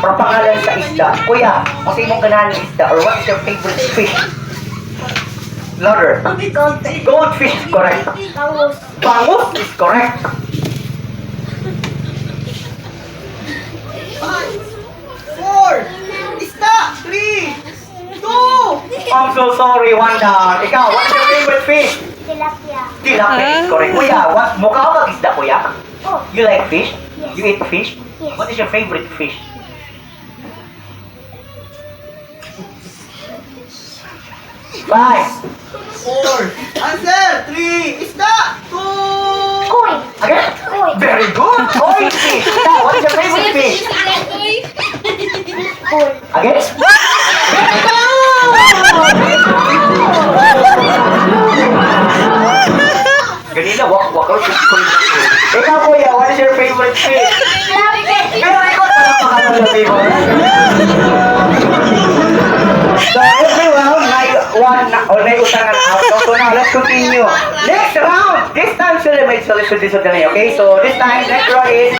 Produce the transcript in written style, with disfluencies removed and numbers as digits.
Or pangalan sa isda. Kuya, kung sino mong ganahan ng isda, or what is your favorite fish? Louder. Goldfish. Goldfish is correct. Bangus. Bangus is correct. 4, isda, 3, 2. I'm so sorry, Wanda. Ikaw, what is your favorite fish? Tilapia. Tilapia is correct. Kuya, mukha ka mag-isda, kuya? Oh. You like fish? Yes. You eat fish? Yes. What is your favorite fish? Five. 4, answer, 3, isda, 2. Koi. Again? Koi. Very good. Koi fish. Ikaw, what is your favorite fish? Koi. Again? Very good. Ganina, walk out. Ikaw, kuya, what is your favorite fish? Pero ikaw, parang makakalabi mo. So, everyone, may utangan out. So now, let's continue. Next round. This time, sila may solution din sa dali, okay? So, this time, next round is